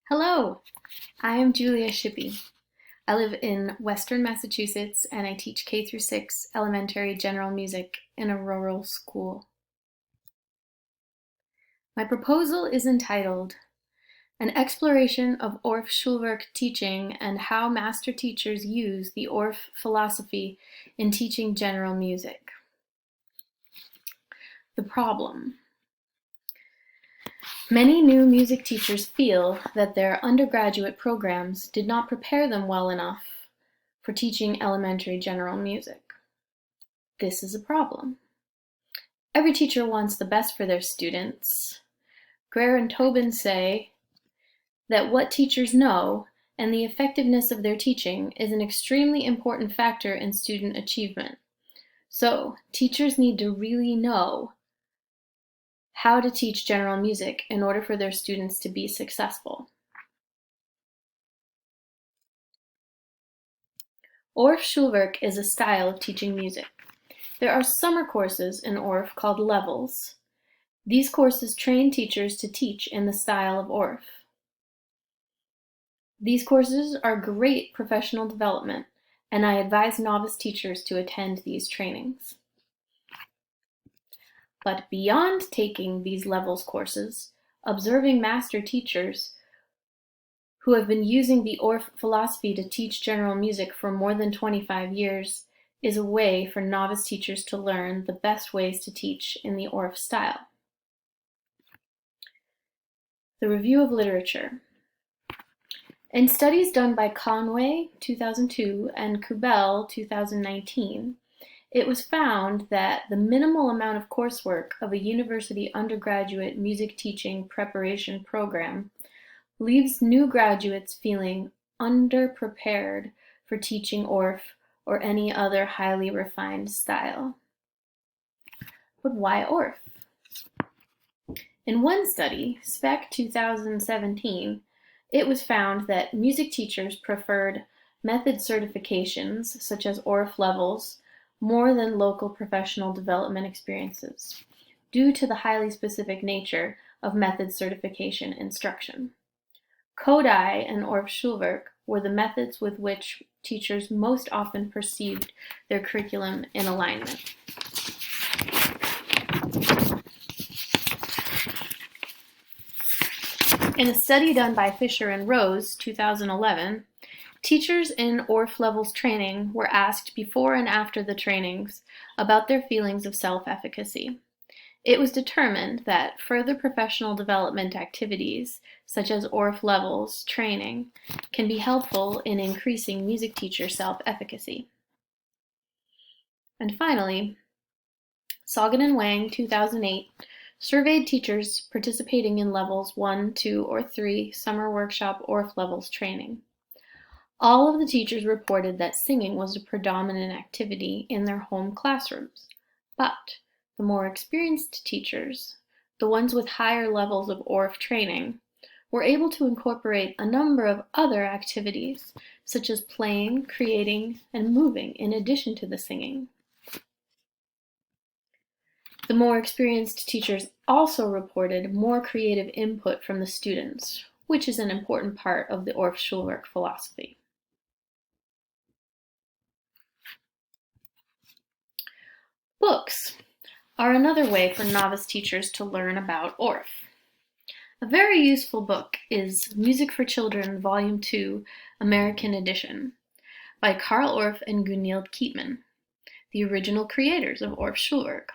Hello, I am Julia Shippey. I live in Western Massachusetts and I teach K through 6 elementary general music in a rural school. My proposal is entitled An Exploration of Orff Schulwerk Teaching and How Master Teachers Use the Orff Philosophy in Teaching General Music. The problem. Many new music teachers feel that their undergraduate programs did not prepare them well enough for teaching elementary general music. This is a problem. Every teacher wants the best for their students. Greer and Tobin say that what teachers know and the effectiveness of their teaching is an extremely important factor in student achievement. So, teachers need to really know how to teach general music in order for their students to be successful. Orff Schulwerk is a style of teaching music. There are summer courses in Orff called levels. These courses train teachers to teach in the style of Orff. These courses are great professional development, and I advise novice teachers to attend these trainings. But beyond taking these levels courses, observing master teachers who have been using the Orff philosophy to teach general music for more than 25 years is a way for novice teachers to learn the best ways to teach in the Orff style. The review of literature. In studies done by Conway, 2002, and Kubel, 2019, it was found that the minimal amount of coursework of a university undergraduate music teaching preparation program leaves new graduates feeling underprepared for teaching Orff or any other highly refined style. But why Orff? In one study, Spec 2017, it was found that music teachers preferred method certifications, such as Orff levels, more than local professional development experiences, due to the highly specific nature of method certification instruction. Kodai and Orff Schulwerk were the methods with which teachers most often perceived their curriculum in alignment. In a study done by Fisher and Rose, 2011, teachers in Orff Levels training were asked before and after the trainings about their feelings of self-efficacy. It was determined that further professional development activities, such as Orff Levels training, can be helpful in increasing music teacher self-efficacy. And finally, Saugen and Wang, 2008, surveyed teachers participating in levels 1, 2, or 3 summer workshop Orff Levels training. All of the teachers reported that singing was a predominant activity in their home classrooms, but the more experienced teachers, the ones with higher levels of Orff training, were able to incorporate a number of other activities, such as playing, creating, and moving in addition to the singing. The more experienced teachers also reported more creative input from the students, which is an important part of the Orff Schulwerk philosophy. Books are another way for novice teachers to learn about Orff. A very useful book is Music for Children, Volume 2, American Edition, by Carl Orff and Gunhild Keetman, the original creators of Orff Schulwerk.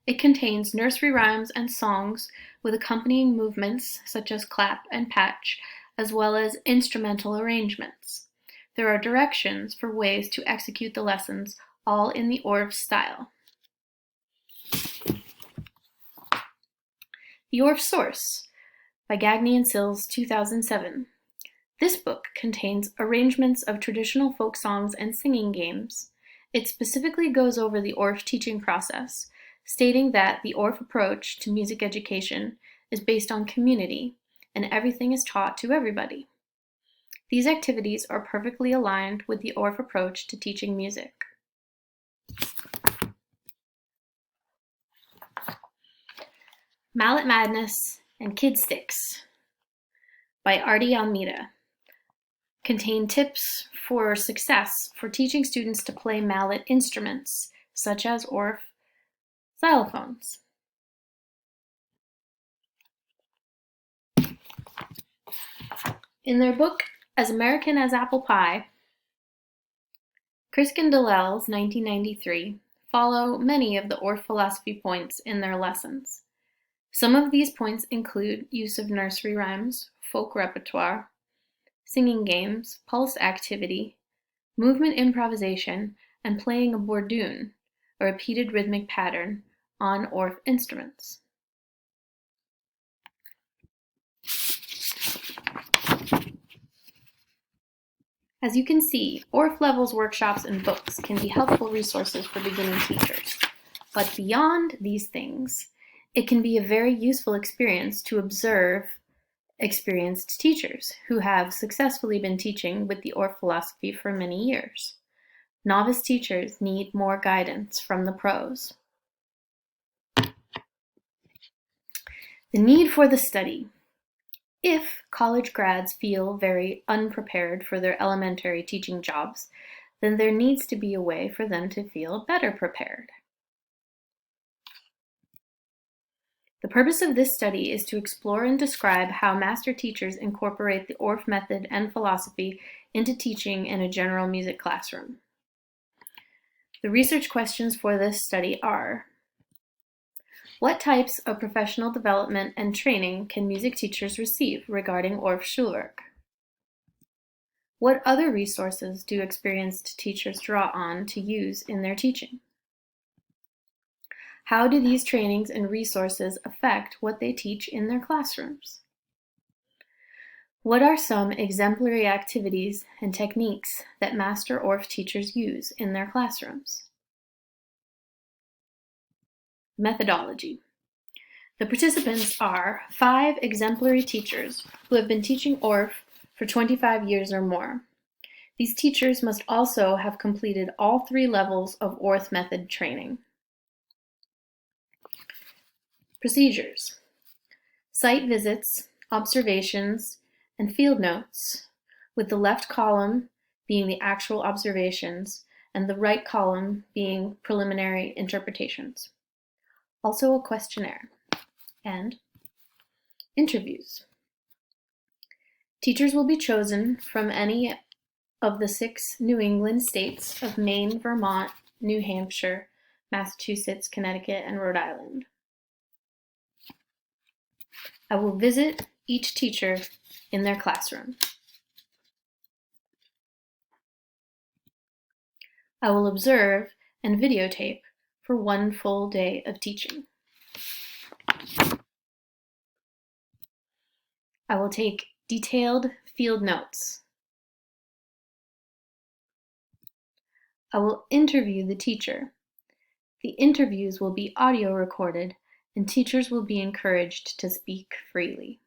It contains nursery rhymes and songs with accompanying movements such as clap and patch, as well as instrumental arrangements. There are directions for ways to execute the lessons, all in the Orff style. The Orff Source by Gagné and Sills, 2007. This book contains arrangements of traditional folk songs and singing games. It specifically goes over the Orff teaching process, stating that the Orff approach to music education is based on community, and everything is taught to everybody. These activities are perfectly aligned with the Orff approach to teaching music. Mallet Madness and Kid Sticks by Artie Almeida contain tips for success for teaching students to play mallet instruments, such as Orff xylophones. In their book, As American as Apple Pie, Krisk and Dellel's 1993 follow many of the Orff philosophy points in their lessons. Some of these points include use of nursery rhymes, folk repertoire, singing games, pulse activity, movement improvisation, and playing a bourdon, a repeated rhythmic pattern, on Orff instruments. As you can see, Orff Levels workshops and books can be helpful resources for beginning teachers. But beyond these things, it can be a very useful experience to observe experienced teachers who have successfully been teaching with the Orff philosophy for many years. Novice teachers need more guidance from the pros. The need for the study. If college grads feel very unprepared for their elementary teaching jobs, then there needs to be a way for them to feel better prepared. The purpose of this study is to explore and describe how master teachers incorporate the Orff method and philosophy into teaching in a general music classroom. The research questions for this study are: what types of professional development and training can music teachers receive regarding Orff Schulwerk? What other resources do experienced teachers draw on to use in their teaching? How do these trainings and resources affect what they teach in their classrooms? What are some exemplary activities and techniques that Master Orff teachers use in their classrooms? Methodology. The participants are 5 exemplary teachers who have been teaching Orff for 25 years or more. These teachers must also have completed all 3 levels of Orff method training. Procedures. Site visits, observations, and field notes, with the left column being the actual observations and the right column being preliminary interpretations. Also a questionnaire. And interviews. Teachers will be chosen from any of the 6 New England states of Maine, Vermont, New Hampshire, Massachusetts, Connecticut, and Rhode Island. I will visit each teacher in their classroom. I will observe and videotape for 1 full day of teaching. I will take detailed field notes. I will interview the teacher. The interviews will be audio recorded, and teachers will be encouraged to speak freely.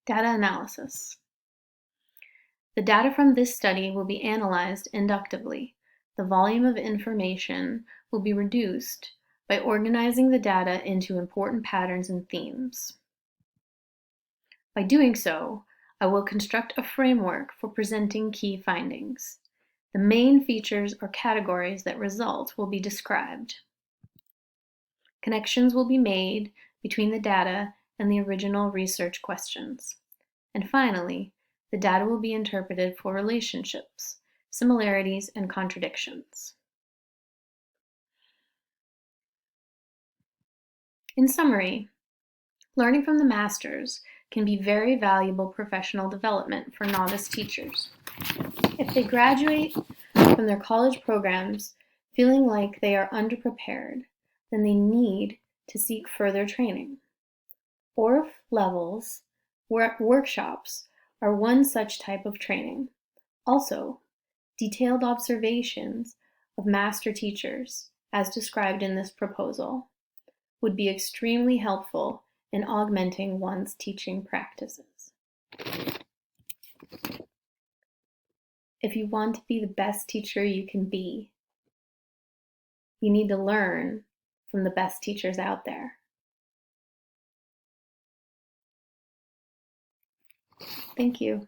Data analysis. The data from this study will be analyzed inductively. The volume of information will be reduced by organizing the data into important patterns and themes. By doing so, I will construct a framework for presenting key findings. The main features or categories that result will be described. Connections will be made between the data and the original research questions. And finally, the data will be interpreted for relationships, similarities, and contradictions. In summary, learning from the masters can be very valuable professional development for novice teachers. If they graduate from their college programs feeling like they are underprepared, then they need to seek further training. Orff Levels workshops are one such type of training. Also, detailed observations of master teachers, as described in this proposal, would be extremely helpful in augmenting one's teaching practices. If you want to be the best teacher you can be, you need to learn from the best teachers out there. Thank you.